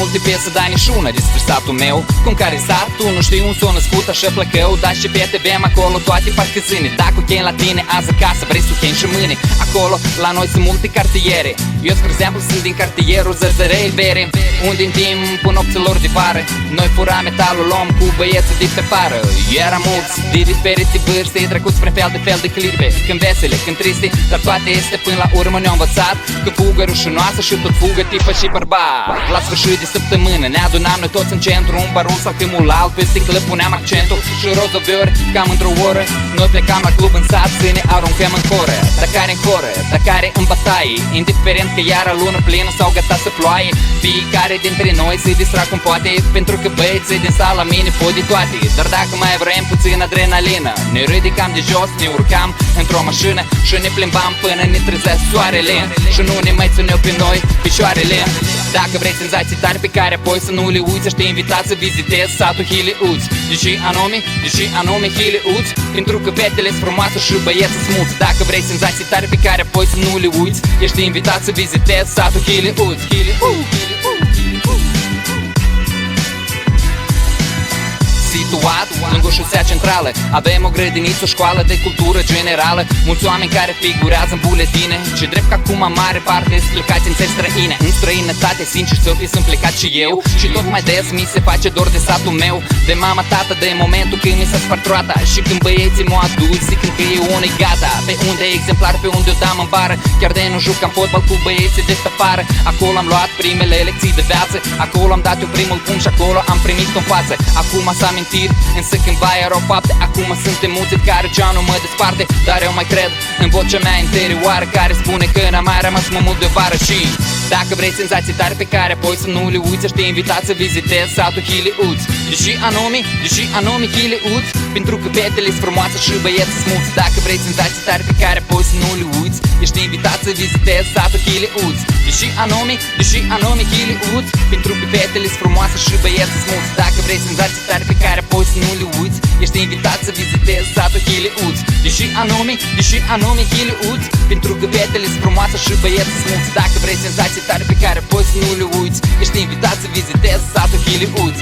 multe piese, dar niciuna despre satul meu. Cum care satul, nu știu un s-o născut, așa plăcău. Dar și fete bem acolo toate parcă zâne. Dacă chem la tine azi acasă, vrei să chem și mâine. Acolo la noi sunt multe cartiere. Eu, spre exemplu, sunt din cartierul Zărzărei Bere, unde în timpul nopților de vară noi furam metalul, luăm cu băieții de pe pară. Eram mulți de diferite vârste, trecuți prin fel de clipe, când vesele, când triste, dar toate este până la urmă ne-au învățat că fugă rușinoasă și tot fugă tipă și bărbat. La sfârșit de săptămână ne adunam noi toți în centru, un barul sau filmul alt, pe sticlă puneam accentul și rozoviori, cam într-o oră noi plecam la club în sat să ne aruncăm în coră. Dar care în coră, dar care în bătaie, indiferent că iară lună plină sau gata să ploaie, fiecare dintre noi se distrag cum poate, pentru că băieții din sala mine pot de toate. Dar dacă mai vrem puțin adrenalină, ne ridicam de jos, ne urcam într-o mașină și ne plimbam până ne trezea soarele și nu ne mai țineau pe noi picioarele. Dacă vrei senzații tari pe care apoi să nu le uiți, te invita să vizitezi satul Hiliuț. De ce anume Hiliuț? Pentru că fetele sunt frumoase și băieții smuți. Dacă vrei senzații tari pe care apoi să nu le uiți, ești invitat să vizitezi satul Hiliuț. Situat lângă șosea centrală, avem o grădiniță, o școală de cultură generală. Mulți oameni care figurează în buletine, și drept că acum mare parte sunt plecați în țări străine. În străinătate, sincer să fiu, sunt plecat și eu. Și tot mai des mi se face dor de satul meu, de mama, tată, de momentul când mi s-a spart roata. Și când băieții m-au adus, zicând că e unul gata. Pe unde e exemplar, pe unde o dam în bară. Chiar de nu jucam fotbal cu băieții de afară. Acolo am luat primele lecții de viață, acolo am dat eu primul punct și acolo am primit în față. Acum s-a mintit, însă cândva erau fapte. Acum sunt emoții care geanul mă desparte, dar eu mai cred în vocea mea interioară care spune că n-am mai rămas mult de vară. Și dacă vrei senzații tari pe care apoi să nu le uiți, ești invitat să vizitezi satul Hiliuț. Deși anume Hiliuț? Pentru că fetele sunt frumoase și băieții smuți. Dacă vrei senzații tari pe care apoi să nu le uiți, ești invitat să vizitezi satul Hiliuț. Deși anume Hiliuț? Pentru că fetele sunt frumoase și băieții smuți. Dacă vrei senzații tari pe care apoi să nu le uiți, ești invitat să vizitezi satul Hiliuț. Deși anume Hiliuț? Pentru că fetele sunt frumoase și băieții smuți. Dacă vrei senzații tari pe care apoi să nu le uiți, ești invitat să vizitezi satul Hiliuț.